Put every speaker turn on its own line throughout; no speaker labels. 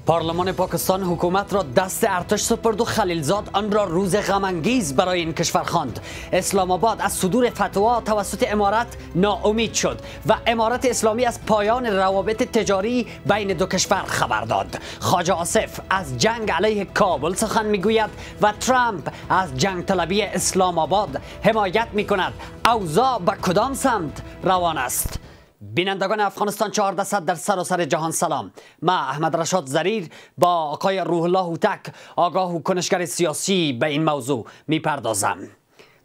پارلمان پاکستان حکومت را دست ارتش سپرد و خلیلزاد آن را روز غم‌انگیز برای این کشور خواند. اسلام آباد از صدور فتوا توسط امارت ناامید شد و امارت اسلامی از پایان روابط تجاری بین دو کشور خبر داد. خواجه آصف از جنگ علیه کابل سخن میگوید و ترامپ از جنگ طلبی اسلام آباد حمایت میکند. اوضاع به کدام سمت روان است؟ بینندگان افغانستان 1400 در سراسر جهان سلام. من احمد رشاد زریر با آقای روح الله هوتک آگاه و کنشگر سیاسی به این موضوع میپردازم.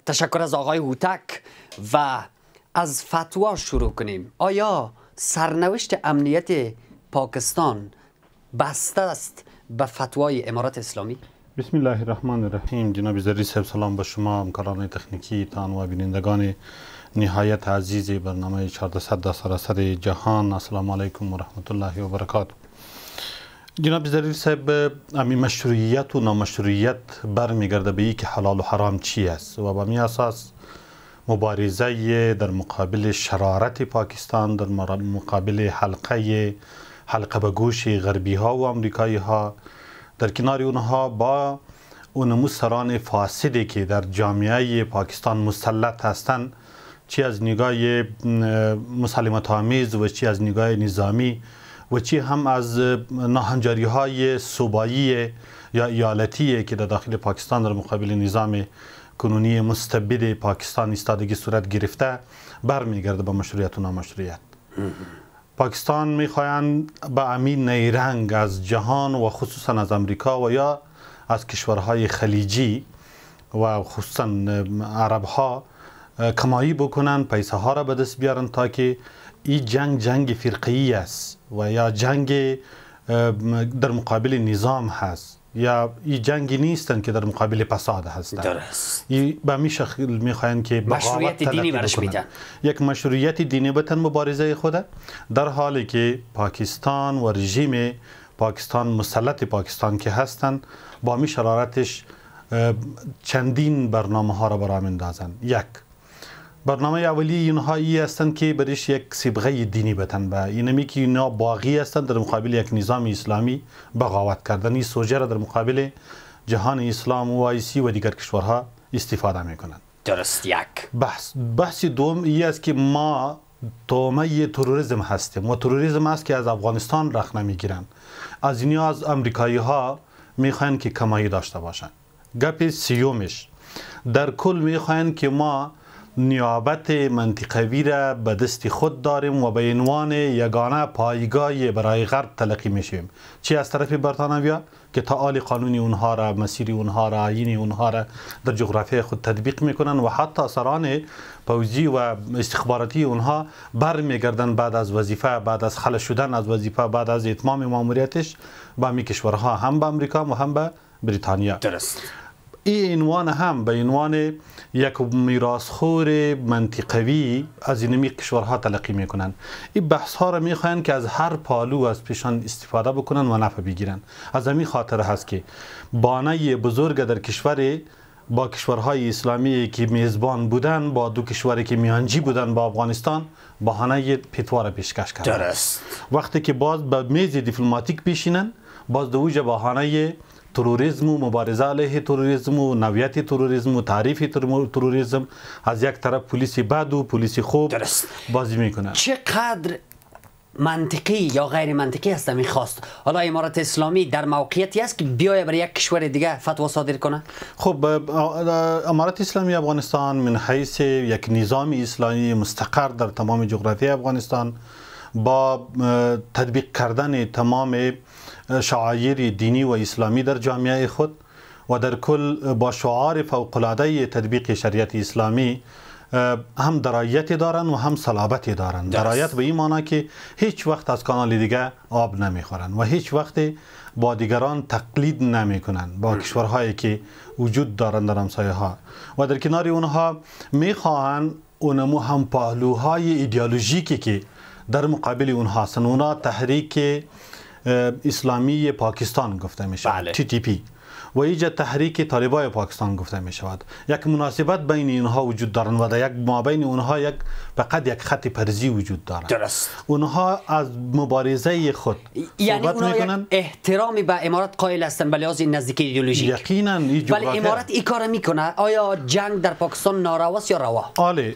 تشکر از آقای هوتک و از فتوا شروع کنیم. آیا سرنوشت امنیت پاکستان بسته است به فتوای امارت اسلامی؟
بسم الله الرحمن الرحیم. جناب زریر صاحب سلام به شما، همکاران تکنیکی تان و بینندگان نهایت عزیز برنامه 1400 در سراسر جهان. السلام علیکم و رحمت الله و برکاته. جناب زریر صاحب، امی مشروعیت و نامشروعیت برمیگرده به اینکه حلال و حرام چی است و به می اساس مبارزه در مقابل شرارت پاکستان، در مقابل حلقه به گوش غربی ها و امریکایی ها، در کنار اونها با اون سران فاسدی که در جامعه پاکستان مسلط هستند، چی از نگاه مسالمت آمیز و چی از نگاه نظامی و چی هم از ناهنجاری های صوبایی یا ایالتی که در داخل پاکستان در مقابل نظام کنونی مستبد پاکستان ایستادگی صورت گرفته، برمیگرده به مشروعیت و نامشروعیت. پاکستان میخواهند به امین نیرنگ از جهان و خصوصا از امریکا و یا از کشورهای خلیجی و خصوصا عرب ها کمایی بکنن، پیسه ها را به دست بیارن تا که این جنگ فرقه‌ای است و یا جنگ در مقابل نظام هست یا این جنگی نیستن که در مقابل فساد هستن.
درست.
به می شکل میخواین که
مشروعیت دینی برش میدن،
یک مشروعیت دینی بتن مبارزه خوده، در حالی که پاکستان و رژیم پاکستان مسلط پاکستان که هستن با می شرارتش چندین برنامه ها را برای اندازن. یک برنامه اولی اینها ای هستند که برش یک صبغه دینی بتن به اینمی که اینا باغی هستند در مقابل یک نظام اسلامی بغاوت کردن. این سوژه را در مقابل جهان اسلام و آیسی و دیگر کشورها استفاده میکنند.
درست. یک
بحث دوم ای است که ما تومه تروریسم هستیم و تروریسم است که از افغانستان رخ نمیگیرن. از اینها از امریکایی ها میخواین که کمایی داشته باشند. گپ سیومش در کل میخواین که ما نیابت منطقوی را به دست خود داریم و به عنوان یگانه پایگاه برای غرب تلقی میشیم، چی از طرف بریتانیا که تعالی قانونی اونها را، مسیر اونها را، آیین اونها را در جغرافیای خود تطبیق میکنن و حتی سران فوجی و استخباراتی اونها برمیگردن بعد از وظیفه، بعد از خلع شدن از وظیفه، بعد از اتمام ماموریتش با می کشورها، هم به امریکا و هم به بریتانیا.
درست.
این عنوان هم به عنوان یک میراثخور منطقوی از این کشورها تلقی میکنن. این بحث ها را میخواین که از هر پالو از پیشان استفاده بکنن و نفع بگیرن. از همین خاطر هست که بانه بزرگ در کشور با کشورهای اسلامی که میزبان بودن، با دو کشوری که میانجی بودن با افغانستان، بهانه فتوا را پیشکش کردن.
درست.
وقتی که باز به میز دیپلماتیک بشینن، باز دوجه بهانه تروریسم و مبارزه علیه تروریسم و نوعیت تروریسم و تعریف تروریسم از یک طرف پلیس بد و پلیس خوب بازی میکنه.
چقدر منطقی یا غیر منطقی است میخواست حالا امارت اسلامی در موقعیتی است که بیایه برای یک کشور دیگه فتوا صادر کنه؟
خب امارت اسلامی افغانستان من حیث یک نظام اسلامی مستقر در تمام جغرافیای افغانستان با تطبیق کردن تمام شعائر دینی و اسلامی در جامعه خود و در کل با شعار فوق‌العاده تطبیق شریعت اسلامی هم درایت دارن و هم صلابت دارن. درایت به این معنی که هیچ وقت از کانال دیگه آب نمیخورن و هیچ وقت با دیگران تقلید نمیکنن با کشورهایی که وجود دارن در همسایه ها و در کنار اونها میخواهن اونمو هم پهلوهای ایدئولوژیکی که در مقابل اونها هستن. اونا تحریک اسلامی پاکستان گفته میشه، TTP. و اینجا تحریک طالبای پاکستان گفته می شود. یک مناسبت بین اینها وجود دارند و در یک مابین اونها فقط یک خط پرزی وجود دارد.
درست.
اونها از مبارزه خود
یعنی اونها یک احترامی به امارات قائل هستند به لحاظ نزدیکی ایدئولوژیک.
یقینا.
ولی امارات این کار میکنه. آیا جنگ در پاکستان نارواست یا روا؟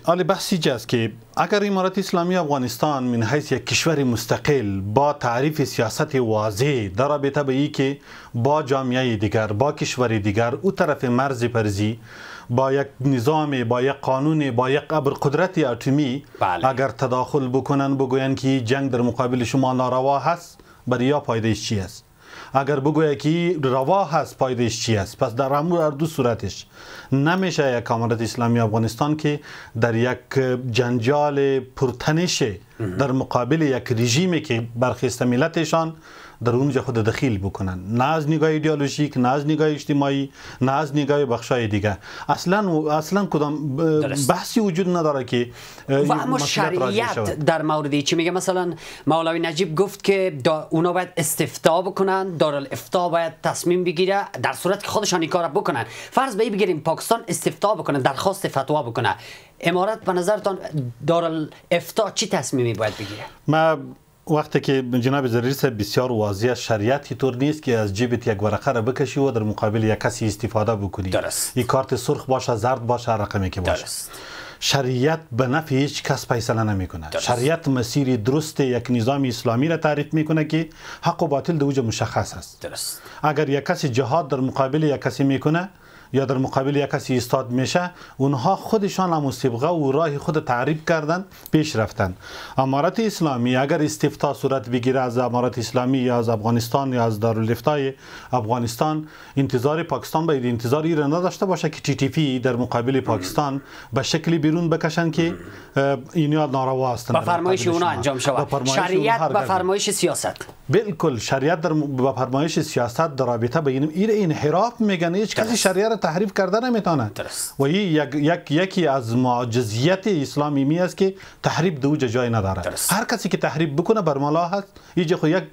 آله بحث اینجاست که اگر امارات اسلامی افغانستان من حیث یک کشور مستقل با تعریف سیاست واضح در رابطه به این که با جامعه دیگر، با کشور دیگر او طرف مرز پرزی، با یک نظام، با یک قانون، با یک ابرقدرت اتمی اگر تداخل بکنن بگوین که جنگ در مقابل شما ناروا هست، برای یا پایدهش چی است؟ اگر بگویه که روا هست، پایدهش چی است؟ پس در هر دو صورتش نمیشه یک امارت اسلامی افغانستان که در یک جنجال پرتنش در مقابل یک رژیمی که برخیسته ملتشان در اونجا خود دخیل بکنن، نه از نگاه ایدئولوژیک، نه از نگاه اجتماعی، نه از نگاه بخشای دیگه. اصلا کدام بحثی وجود نداره که
و اما شریعت در مورد چی میگه؟ مثلا مولوی نجیب گفت که اونا باید استفتاء بکنن، دارالافتاء باید تصمیم بگیره در صورت که خودشان این کار بکنن. فرض به این بگیریم پاکستان استفتاء بکنه، درخواست فتوا بکنه، امارات به نظرتان دارالافتاء چی تصمیمی باید بگیره؟
ما وقتی که جناب زریر صاحب بسیار واضح شریعتی طور نیست که از جیبت یک ورقه را بکشی و در مقابل یک کسی استفاده بکنی.
درست.
این کارت سرخ باشه، زرد باشه، رقمی که باشه.
درست.
شریعت به نفع هیچ کس فیصله نمیکنه. شریعت مسیر درست یک نظام اسلامی را تعریف میکنه که حق و باطل در اوج مشخص است.
درست.
اگر یک کسی جهاد در مقابل یک کسی میکنه یا در مقابل یک کسی ایستاد میشه، اونها خودشان هم صبغه و راه خود تعریف کردن، پیش رفتن. امارت اسلامی اگر استفتاء صورت بگیره از امارت اسلامی یا از افغانستان یا از دارالافتای افغانستان، انتظار پاکستان باید انتظار ایران نداشته باشه که TTP در مقابل پاکستان به شکلی بیرون بکشن که اینا ناروا هستند.
با فرمایش اونا انجام شود. شریعت با فرمایش سیاست.
بالکل شریعت در با فرمایش سیاست در رابطه به این انحراف میگن. هیچ کسی شریعت تحریف کرده نمیتونه. و این یکی از معجزیت اسلامی می است که تحریف دو جای نداره. هر کسی که تحریف بکنه برملا هست. اینجا خو یک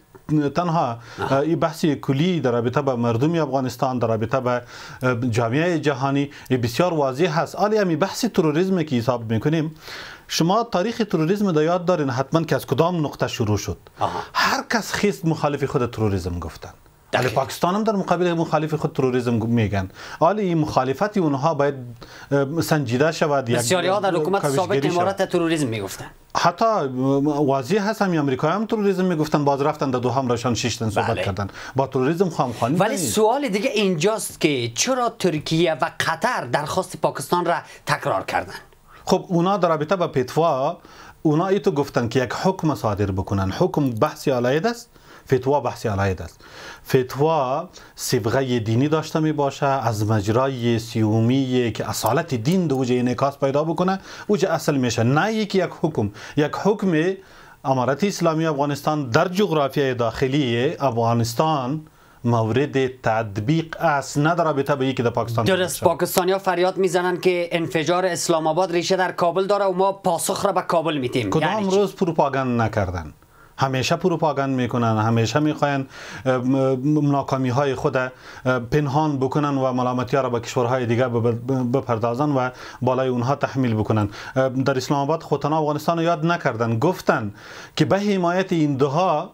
تنها این بحث کلی در رابطه با مردم افغانستان، در رابطه با جامعه جهانی بسیار واضح هست. حالا همین بحث تروریسم که حساب میکنیم، شما تاریخ تروریسم در یاد دارین حتما که از کدام نقطه شروع شد. هر کس خیست مخالف خود تروریسم گفتن. ولی پاکستان هم در مقابل مخالف خود تروریسم میگن. حالا این مخالفت اونها باید سنجیده شود.
بسیاری ها در حکومت سابق امارات تروریسم میگفتن.
حتی واضح هست هم امریکا هم تروریسم میگفتن، باز رفتن در دوحه راشان شیشتن صحبت کردن. با تروریسم خامخوانی.
ولی سوال دیگه اینجاست که چرا ترکیه و قطر درخواست پاکستان را تکرار کردن؟
خب اونا در رابطه با فتوا اونا ایتو گفتن که یک حکم صادر بکنن. حکم بحثی علاید است، فتوا بحثی علاید است. فتوا صبغه دینی داشته می باشه، از مجرای سیومی که اصالت دین دو وجه انعکاس پیدا بکنه، اوجه اصل میشه. نه یک حکم امارت اسلامی افغانستان در جغرافیای داخلی افغانستان مورد تطبیق است، نه در رابطه به یکی در پاکستان.
درست. پاکستانی‌ها فریاد میزنن که انفجار اسلام آباد ریشه در کابل داره و ما پاسخ را به کابل میدیم.
کدام روز پروپاگاند نکردن؟ همیشه پروپاگاند میکنن، همیشه میخواین ناکامی های خود پنهان بکنن و ملامتی ها را به کشورهای دیگه بپردازن و بالای اونها تحمیل بکنن. در اسلام آباد خودتنا افغانستان یاد نکردن، گفتن که به حمایت این دوها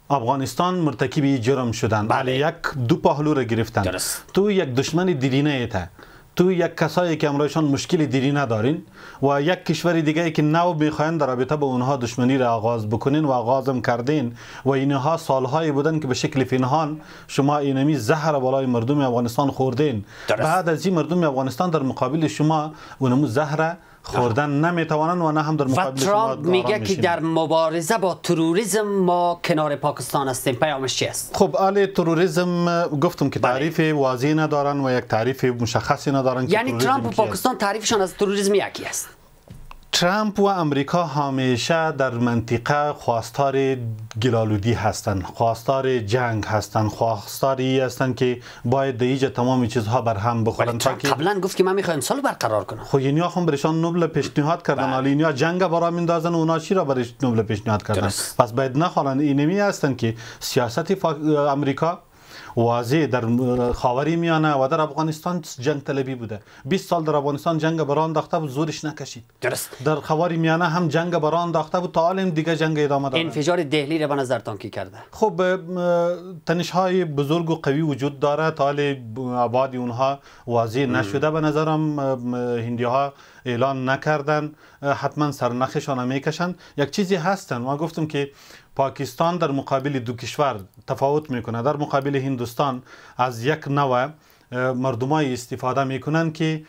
افغانستان مرتکب جرم شدن. بله. یک دو پهلو را گرفتن. درست. تو یک دشمن دیرینه ایته، تو یک کسایی که امروزشان مشکل دیرینه دارین و یک کشور دیگه که نو میخواین در رابطه با اونها دشمنی را آغاز بکنین و آغازم کردین و اینها سالهایی بودن که به شکل پنهان شما اینمی زهر بالای مردم افغانستان خوردین. بعد از این مردم افغانستان در مقابل شما اونمو زهر خوردن نمیتوانن و نه هم در مقابل شما.
و ترامپ میگه که در مبارزه با تروریسم ما کنار پاکستان هستیم. پیامش چی است؟
خب اهل تروریسم گفتم که تعریف واضحی ندارن و یک تعریف مشخصی ندارن.
یعنی ترامپ و پاکستان تعریفشان از تروریسم یکی است.
ترامپ و امریکا همیشه در منطقه خواستار گلالودی هستند، خواستار جنگ هستند، خواستاری هستند که باید دیگه تمام چیزها بر هم بخورن.
قبلا گفت که من میخوام امسال برقرار کنم.
خب اینیا هم برشان نوبل پیشنهاد کردن، حالا اینیا جنگ برا میندازن و اونا چی را برش نوبل پیشنهاد کردن. پس باید نخوان. اینمی هستند که سیاست امریکا واضح در خاوری میانه و در افغانستان جنگ طلبی بوده. 20 سال در افغانستان جنگ بران انداخته بود، زورش نکشید.
درست.
در خاوری میانه هم جنگ بران انداخته بود، تا حالا دیگه جنگ ادامه داره.
انفجار دهلی را به نظرتان کی کرده؟
خب تنش‌های بزرگ و قوی وجود داره، تا حالا آبادی اونها واضح نشده. به نظرم هندی‌ها اعلان نکردن، حتما سرنخشان هم میکشن. یک چیزی هستن، ما گفتم که پاکستان در مقابل دو کشور تفاوت میکنه. در مقابل هندوستان از یک نوع مردمای استفاده میکنن که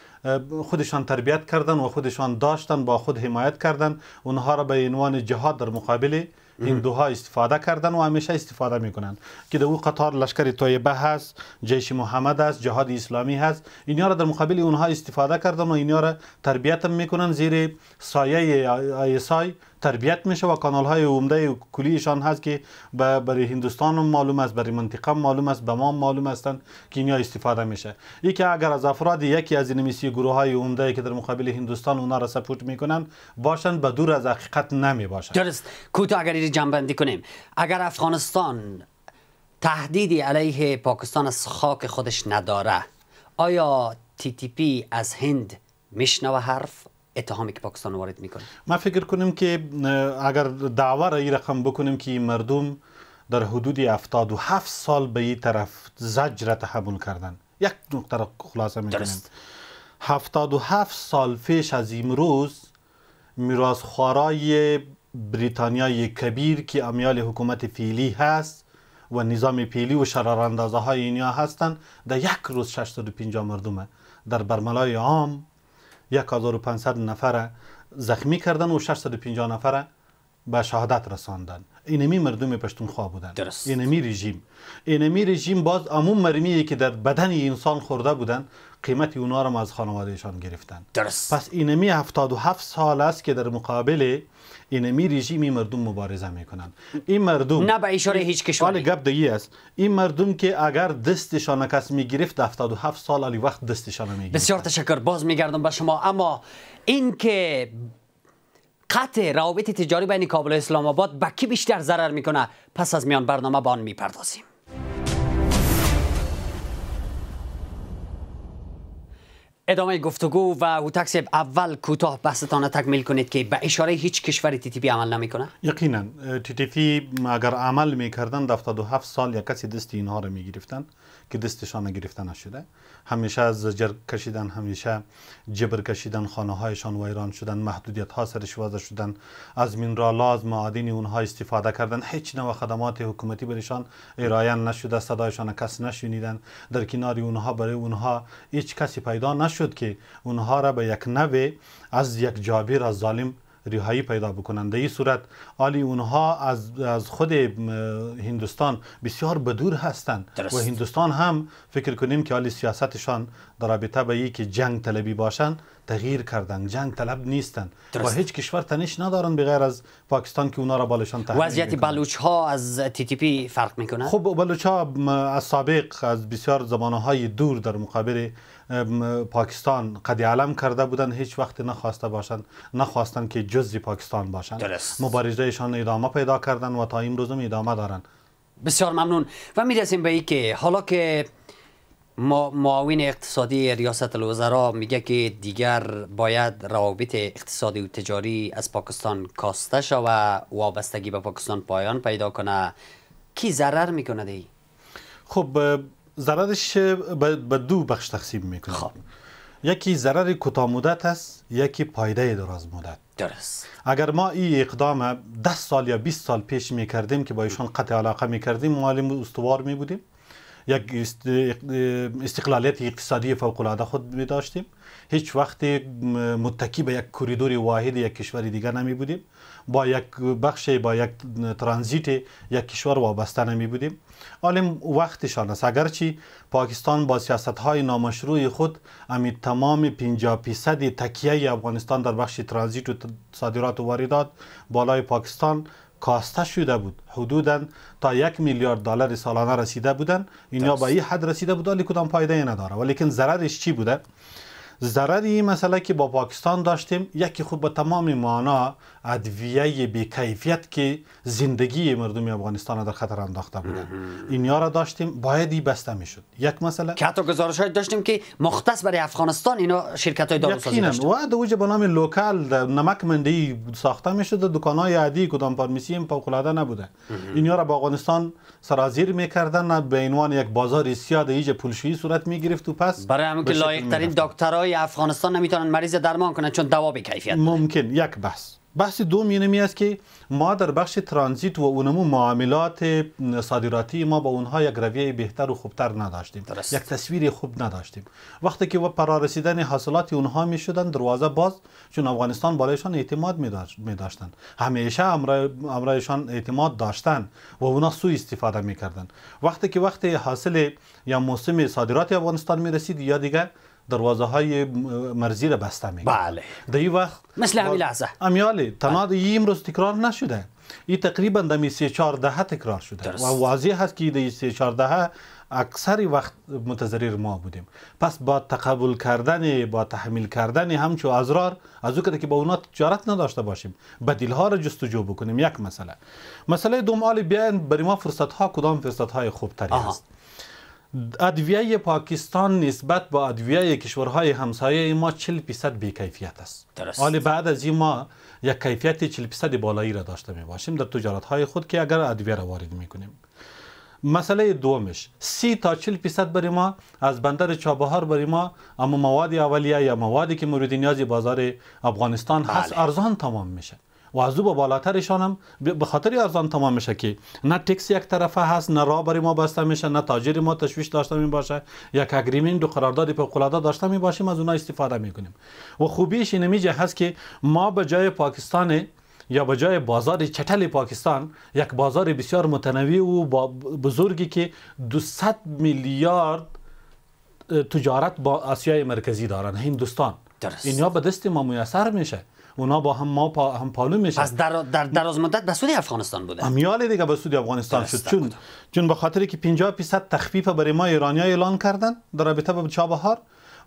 خودشان تربیت کردن و خودشان داشتن، با خود حمایت کردن، اونها را به عنوان جهاد در مقابل هندوها استفاده کردن و همیشه استفاده میکنن که در او قطار لشکر طیبه هست، جیش محمد هست، جهاد اسلامی هست. اینها را در مقابل اونها استفاده کردن و اینها را تربیت میکنن، زیر سایه آیسای تربیت میشه و کانال های عمده کلیشان هست که برای هندوستان هم معلوم است، برای منطقه هم معلوم است، به ما معلوم هستند که اینها استفاده میشه. یکی اگر از افراد یکی از این میسی گروه های عمده که در مقابل هندوستان اونا را سپورت میکنن باشن، به دور از حقیقت نمی باشن. درست.
کوتاه اگر این جنبندی کنیم، اگر افغانستان تهدیدی علیه پاکستان از خاک خودش نداره، آیا TTP از هند میشنوه حرف اتهامی که پاکستان وارد میکنه؟
ما فکر کنیم که اگر دعوا را این رقم بکنیم که مردم در حدود 77 سال به این طرف زجر تحمل کردن، یک نقطه را خلاصه میکنیم. 77 سال پیش از امروز میراثخوارای بریتانیای کبیر که امیال حکومت فعلی هست و نظام فعلی و شراراندازه های اینیا هستند، در یک روز 650 مردمه در برملای عام 1500 نفر زخمی کردن و 650 نفر به شهادت رساندن. اینمی مردم پشتونخوا بودن.
درست.
اینمی رژیم باز عموم مرمیه که در بدن انسان خورده بودن، قیمت اونا را از خانوادهشان گرفتن.
درست.
پس اینمی 77 سال است که در مقابل اینمی رژیم مردم مبارزه میکنن. این مردم
نه به اشاره هیچ کشوری.
گپ دیگه است. این مردم که اگر دستشان کس میگرفت 77 سال علی وقت دستشان میگرفت.
بسیار تشکر. باز میگردم به شما. اما این که قطع روابط تجاری بین کابل و اسلام آباد به کی بیشتر ضرر میکنه، پس از میان برنامه به آن میپردازیم. ادامه گفتگو و هوتک اول کوتاه بحثتان تکمیل کنید که به اشاره هیچ کشوری TTP عمل نمیکنه؟
یقینا TTP اگر عمل میکردن 77 سال یک کسی دست اینها را میگرفتن که دستشان گرفته نشده. همیشه زجر کشیدن، همیشه جبر کشیدن، خانه هایشان ویران شدن، محدودیت ها سرش وضع شدن، از مینرال‌ها از معادن اونها استفاده کردن، هیچ نوع خدمات حکومتی برشان ارائه نشده، صدایشان کس نشنیدن، در کنار اونها برای اونها هیچ کسی پیدا نشد که اونها را به یک نوع از یک جابر از ظالم رهایی پیدا بکنند. در این صورت عالی اونها از خود هندوستان بسیار بدور هستند و هندوستان هم فکر کنیم که عالی سیاستشان در رابطه به که جنگ طلبی باشند تغییر کردن، جنگ طلب نیستن و هیچ کشور تنش ندارن بغیر از پاکستان که اونا را بالشان تحمیل
وضعیت بلوچ ها از TTP فرق میکنه؟
خب بلوچ ها از سابق از بسیار زمانه های دور در مقابل پاکستان قد علم کرده بودن، هیچ وقت نخواستن که جزء پاکستان باشن. مبارزهشان ادامه پیدا کردن و تا امروز هم ادامه دارن.
بسیار ممنون. و میرسیم به این که حالا که معاون اقتصادی ریاست الوزراء میگه که دیگر باید روابط اقتصادی و تجاری از پاکستان کاسته شود و وابستگی به پاکستان پایان پیدا کنه، کی ضرر میکنه دی؟
خب ضررش به دو بخش تقسیم میکنه.
خب
یکی ضرر کوتاه مدت است، یکی پایده دراز مدت.
درست.
اگر ما این اقدام 10 سال یا 20 سال پیش میکردیم که با ایشان قطع علاقه میکردیم، معلم استوار میبودیم، یک استقلالیت اقتصادی فوق العاده خود می داشتیم، هیچ وقت متکی به یک کوریدور واحد یک کشور دیگر نمی بودیم، با یک بخش با یک ترانزیت یک کشور وابسته نمی بودیم. عالم وقتشان است، اگرچه پاکستان با سیاست های نامشروع خود امید تمام 50% تکیه افغانستان در بخش ترانزیت و صادرات و واردات بالای پاکستان کاسته شده بود، حدوداً تا 1 میلیارد دلار سالانه رسیده بودن. اینا با این حد رسیده بود، ولی کدام فایده نداره. ولیکن ضررش چی بوده؟ ضرر این مسئله که با پاکستان داشتیم، یکی خود به تمام معنا ادویه بی‌کیفیت که زندگی مردم افغانستان در خطر انداخته بودن، اینیا را داشتیم، باید این بسته میشد. یک مسئله
که حتی گزارش‌های داشتیم که مختص برای افغانستان اینا شرکت‌های داروسازی داشتن
و دوجه به نام لوکال نمک منډی ساخته میشد، دکان‌های عادی کدام فارمسی هم فوق‌العاده نبوده. اینیا را با افغانستان سرازیر میکردن، به عنوان یک بازار سیاه ایجا پولشویی صورت میگرفت و پس
برای همین که لایق‌ترین دکترای افغانستان نمیتونن مریض درمان کنن چون دوا بی‌کیفیت.
ممکن یک بحث دوم اینمی است که ما در بخش ترانزیت و اونمو معاملات صادراتی ما با اونها یک رویه بهتر و خوبتر نداشتیم، یک تصویر خوب نداشتیم. وقتی که فرا رسیدن حاصلات اونها میشدن دروازه باز، چون افغانستان بالایشان اعتماد میداشتن، همیشه امرایشان اعتماد داشتن و اونا سوء استفاده میکردن. وقتی حاصل یا موسم صادرات افغانستان میرسید یا دیگه دروازه های مرزی را بسته میگه.
بله.
در این وقت
مثل همین لحظه
امیالی تنها این امروز تکرار نشده، این تقریبا در 3-4 دهه تکرار شده و واضح هست که در 3-4 دهه اکثر وقت متضرر ما بودیم. پس با تقبل کردن، با تحمیل کردن همچو ازرار از او که با اونا تجارت نداشته باشیم، بدیل ها را جستجو بکنیم. یک مسئله دوم، آلی بیاین برای ما فرصت ها کدام فرصت های خوب تری هست. ادویه پاکستان نسبت با ادویه کشورهای همسایه ما 40% بی‌کیفیت است. حالا بعد از این ما یک کیفیت 40% بالایی را داشته می باشیم در تجارت های خود که اگر ادویه را وارد می کنیم. مسئله دومش 30 تا 40% برای ما از بندر چابهار برای ما اما مواد اولیه یا موادی که مورد نیاز بازار افغانستان هست ارزان تمام میشه و از او به بالاترشان هم به خاطر ارزان تمام میشه که نه تکس یک طرفه هست، نه راه برای ما بسته میشه، نه تاجر ما تشویش داشته می باشه، یک اگریمنت و قرارداد فوق‌العاده داشته می باشیم، از اونها استفاده میکنیم. و خوبیش این میجه هست که ما به جای پاکستان یا به جای بازار چټل پاکستان یک بازار بسیار متنوع و بزرگی که 200 میلیارد تجارت با آسیای مرکزی دارن، هندوستان، اینها به دست ما میسر میشه، اونا با هم ما هم پالو میشه.
پس در دراز مدت به سود افغانستان بوده.
امیال دیگه به سود افغانستان شد، چون به خاطری که 50% تخفیف برای ما ایرانی‌ها اعلان کردن در رابطه با چابهار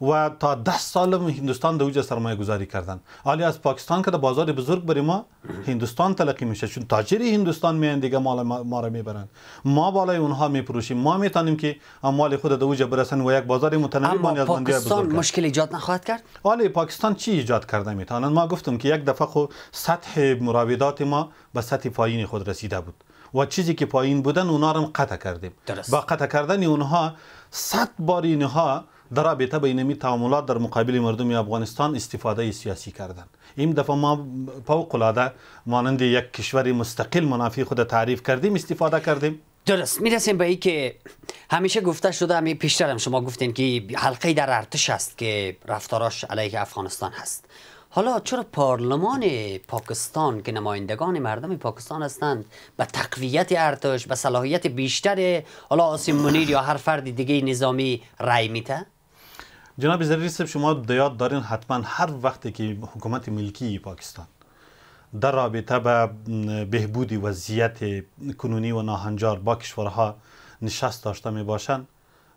و تا 10 سال هندوستان در اوج سرمایه گذاری کردن. حالی از پاکستان که در بازار بزرگ برای ما هندوستان تلقی میشه، چون تاجری هندوستان میان دیگه مال ما را میبرن، ما بالای اونها میپروشیم، ما میتونیم که اموال خود در اوج برسن و یک بازار متنوع با نیازمندی بزرگ.
پاکستان مشکل ایجاد نخواهد کرد؟
حالی پاکستان چی ایجاد کرده میتونن؟ ما گفتم که یک دفعه خو سطح مراودات ما به سطح پایین خود رسیده بود و چیزی که پایین بودن اونها رو قطع کردیم. با قطع کردن اونها 100 بار اینها در رابطه با اینمی تعاملات در مقابل مردم افغانستان استفاده سیاسی کردن. این دفعه ما فوق‌العاده مانند یک کشور مستقل منافع خود تعریف کردیم، استفاده کردیم.
درست. میرسیم به این که همیشه گفته شده، همی پیشتر هم شما گفتین که حلقه در ارتش است که رفتاراش علیه افغانستان هست. حالا چرا پارلمان پاکستان که نمایندگان مردم پاکستان هستند به تقویت ارتش، به صلاحیت بیشتر حالا عاصم منیر یا هر فرد دیگه نظامی رأی میده؟
جناب زرری صاحب، شما یاد دارین حتما هر وقتی که حکومت ملکی پاکستان در رابطه به بهبود وضعیت کنونی و ناهنجار با کشورها نشست داشته می باشند،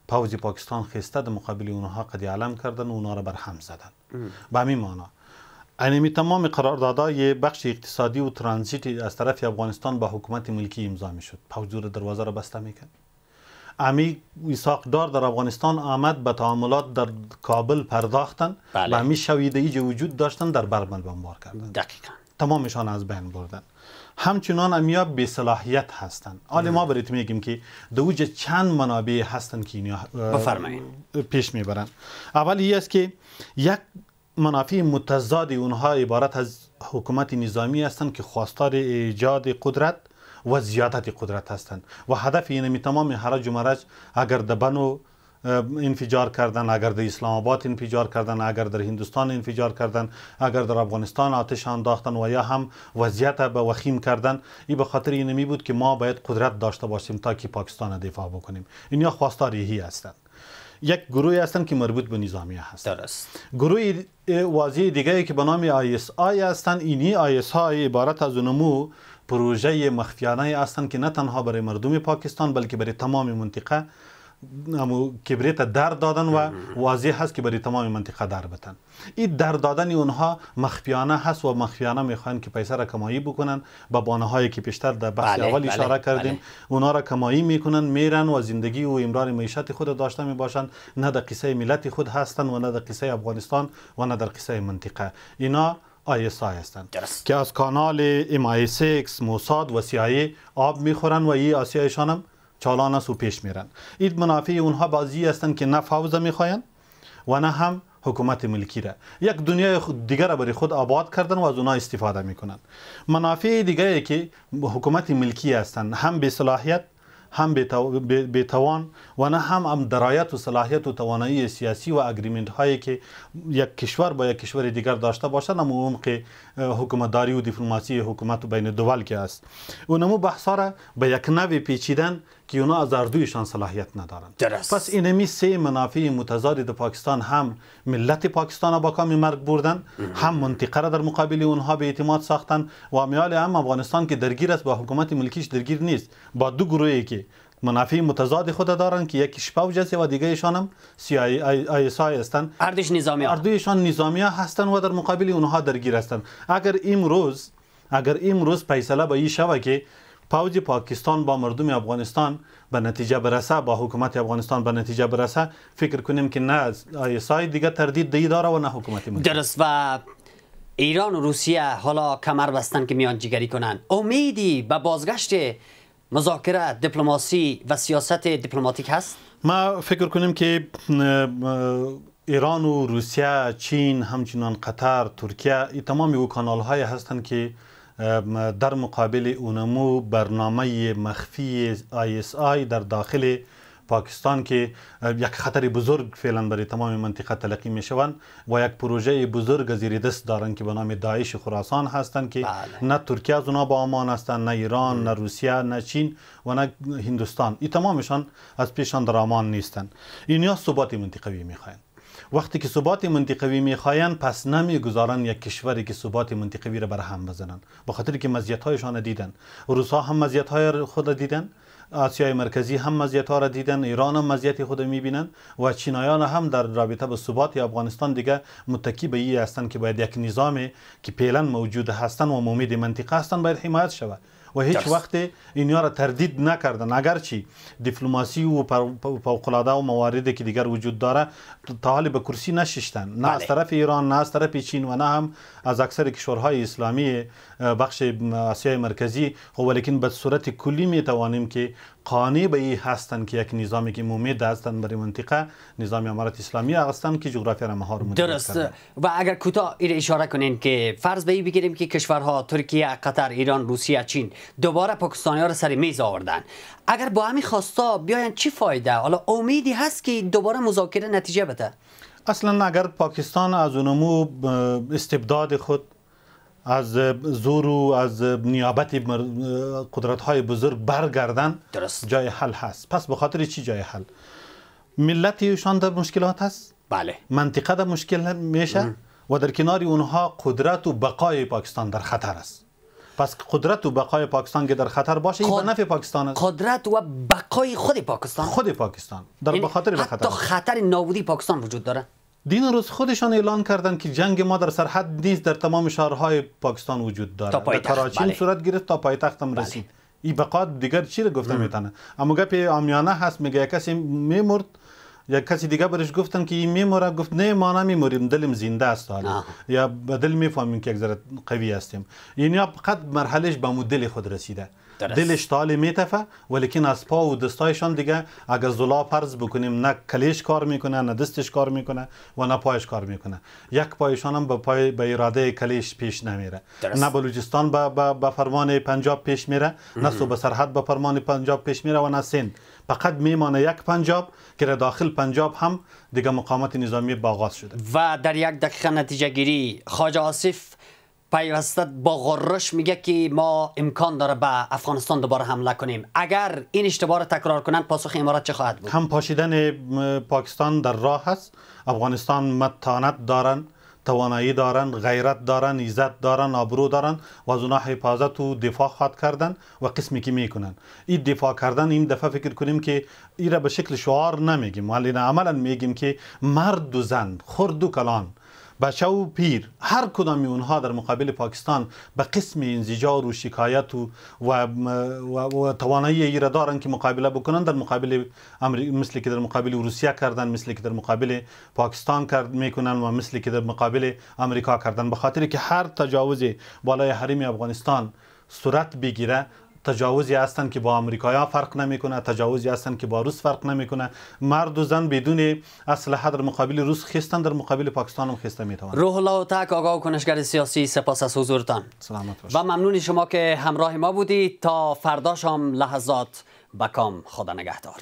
پوز پاکستان خسته در مقابل اونها قد علم کردن و اونها را بر هم زدن. به همین معنا اینمی تمام قراردادهای بخش اقتصادی و ترانزیت از طرف افغانستان با حکومت ملکی امضا می شد، پوز دروازه را بسته می کرد. امی وثاقدار در افغانستان آمد به تعاملات در کابل پرداختن و امی شویده‌ای وجود داشتن در برمل بمبار کردن.
دقیقاً
تمامشان از بین بردن. همچنان امیا بی صلاحیت هستند. حالا ما برات میگیم که دوج چند منابع هستند که اینا پیش میبرن. اول این است که یک منافع متضاد اونها عبارت از حکومت نظامی هستند که خواستار ایجاد قدرت و زیادت قدرت هستند و هدف اینمی تمام حرج و مرج اگر در بنو انفجار کردن، اگر در اسلام آباد انفجار کردن، اگر در هندوستان انفجار کردن، اگر در افغانستان آتش انداختن و یا هم وضعیت به وخیم کردن، این به خاطر اینمی بود که ما باید قدرت داشته باشیم تا که پاکستان دفاع بکنیم. اینا خواستار یهی هستند. یک گروهی هستند که مربوط به نظامیه هستند. درست. گروه واضح دیگه که به نام ISI هستند. اینی ISI عبارت از نمو پروژه مخفیانه هستند که نه تنها برای مردم پاکستان بلکه برای تمام منطقه کبریت در دادن و واضح هست که برای تمام منطقه در بتن. این در دادن اونها مخفیانه هست و مخفیانه میخوان که پیسه را کمایی بکنن با بانه هایی که پیشتر در بحث اول اشاره کردیم. اونا را کمایی میکنن، میرن و زندگی و امرار معیشت خود داشته میباشن، نه در قصه ملت خود هستن و نه در قصه افغانستان و نه در قصه منطقه. اینا ISI هستند که از کانال MI6 موساد و CIA آب میخورن و این آسیایشان هم چالان است و پیش میرن. این منافع اونها بازی هستند که نه فوز میخواین و نه هم حکومت ملکی را. یک دنیای دیگر را برای خود آباد کردن و از اونها استفاده میکنن. منافع دیگری که حکومت ملکی هستند، هم به صلاحیت، هم به توان و نه هم درایت و صلاحیت و توانایی سیاسی و اگریمنت هایی که یک کشور با یک کشور دیگر داشته باشد، اما عمق حکومتداری و دیپلماسی حکومت بین دول که است. اونمو بحثا را به یک نوع پیچیدن که اونا از اردویشان صلاحیت ندارند. پس اینمی سه منافع متضاد پاکستان، هم ملت پاکستان با کام مرگ بردن، هم منطقه را در مقابل اونها به اعتماد ساختن و میال هم افغانستان که درگیر است با حکومت ملکیش درگیر نیست، با دو گروهی که منافع متضاد خود دارند که یکیش فوج است و دیگهشان هم ISI هستند. اردویشان نظامی هستند و در مقابل اونها درگیر هستند. اگر امروز فیصله به این شود که فوج پاکستان با مردم افغانستان به نتیجه برسه، با حکومت افغانستان به نتیجه برسه، فکر کنیم که نه ISI دیگه تردید داره و نه حکومت ملکی.
درست. و ایران و روسیه حالا کمر بستن که میان جگری کنن. امیدی به بازگشت مذاکره، دیپلماسی و سیاست دیپلماتیک هست؟
ما فکر کنیم که ایران و روسیه، چین، همچنان قطر، ترکیه، این تمامی او کانال های هستند که در مقابل اونمو برنامه مخفی ISI در داخل پاکستان که یک خطر بزرگ فعلا برای تمام منطقه تلقی می شوند و یک پروژه بزرگ زیر دست دارند که به نام داعش خراسان هستند که نه ترکیه از اونا با امان هستند، نه ایران، نه روسیه، نه چین و نه هندوستان. این تمامشان از پیشان در امان نیستند. اینیا ثبات منطقوی میخواهند. وقتی که ثبات منطقوی میخواین، پس نمیگذارن یک کشوری که ثبات منطقوی را بر هم بزنن، به خاطر که مزیت‌هایشان دیدن. روس‌ها هم مزیت‌های خود دیدن، آسیای مرکزی هم مزیت‌ها را دیدن، ایران هم مزیت خود میبینن و چینایان هم در رابطه با ثبات افغانستان دیگه متکی به این هستند که باید یک نظامی که فعلا موجود هستن و امید منطقه هستن باید حمایت شود و هیچ وقت اینها را تردید نکردن. اگرچه دیپلماسی و فوق‌العاده و مواردی که دیگر وجود داره تا حال به کرسی نشستن، نه از طرف ایران، نه از طرف چین و نه هم از اکثر کشورهای اسلامی بخش آسیای مرکزی. خب ولیکن به صورت کلی می توانیم که قانع به این هستند که یک نظامی که ممید هستند برای منطقه، نظام امارت اسلامی هستند که جغرافیا را مهار مدیریت
درست کردن. و اگر کوتاه این اشاره کنین که فرض به این بگیریم که کشورها ترکیه، قطر، ایران، روسیه، چین دوباره پاکستانی‌ها را سر میز آوردن، اگر با همین خواستا بیاین چی فایده؟ حالا امیدی هست که دوباره مذاکره نتیجه بده؟
اصلا اگر پاکستان از اونمو استبداد خود، از زور و از نیابت قدرت‌های بزرگ برگردن، جای حل هست. پس به خاطر چی جای حل؟ ملتیشان در مشکلات هست،
بله،
منطقه در مشکل میشه و در کنار اونها قدرت و بقای پاکستان در خطر است. پس قدرت و بقای پاکستان که در خطر باشه این به نفع پاکستان است.
قدرت و بقای خود پاکستان در بخاطر به خطر، حتی خطر نابودی پاکستان وجود داره.
دین روز خودشان اعلان کردن که جنگ ما در سرحد نیست، در تمام شهرهای پاکستان وجود داره. در کراچی صورت گرفت تا پایتخت هم رسید. این بقا دیگر چی رو گفته میتونه؟ اما گپ عامیانه هست، میگه کسی میمرد، یا کسی دیگه برش گفتن که این میموره، گفت نه ما نمیموریم، دلم زنده است حالا، یا بدل میفهمیم که یک ذره قوی هستیم. یعنی فقط مرحلهش به مدل خود رسیده. دلش تاله میتفه ولیکن از پا و دستایشان دیگه اگر زلا فرض بکنیم نه کلیش کار میکنه، نه دستش کار میکنه و نه پایش کار میکنه. یک پایشان هم به اراده کلیش پیش نمیره. نه بلوچستان به فرمان پنجاب پیش میره، نه صوبه سرحد به فرمان پنجاب پیش میره و نه سند. فقط میمانه یک پنجاب که داخل پنجاب هم دیگه مقاومت نظامی آغاز شده.
و در یک دقیقه نتیجه گیری خواجه آصف پیوسته با غرش میگه که ما امکان داره به افغانستان دوباره حمله کنیم. اگر این اشتباه را تکرار کنند پاسخ امارات چه خواهد بود؟
هم پاشیدن پاکستان در راه است. افغانستان متانت دارن، توانایی دارن، غیرت دارن، عزت دارن، آبرو دارن و از اونها حفاظت و دفاع خواهد کردن و قسمی که میکنن. این دفاع کردن این دفعه فکر کنیم که این را به شکل شعار نمیگیم، ولی عملا میگیم که مرد و زن، خرد و کلان، بچه و پیر، هر کدامی اونها در مقابل پاکستان به قسم انزجار و شکایت و توانایی ای را دارن که مقابله بکنن در مقابل مثل که در مقابل روسیه کردن، مثل که در مقابل پاکستان میکنن و مثل که در مقابل امریکا کردن، به خاطر که هر تجاوز بالای حریم افغانستان صورت بگیره تجاوزی هستند که با امریکایی‌ها فرق نمیکنه، تجاوزی هستند که با روس فرق نمیکنه. مرد و زن بدون اسلحه در مقابل روس خستن، در مقابل پاکستان هم خسته میتوان.
روح الله تک آگاه و کنشگر سیاسی، سپاس از حضورتان.
سلامت باشید.
و ممنون شما که همراه ما بودید. تا فردا شام لحظات بکام. خدا نگهدار.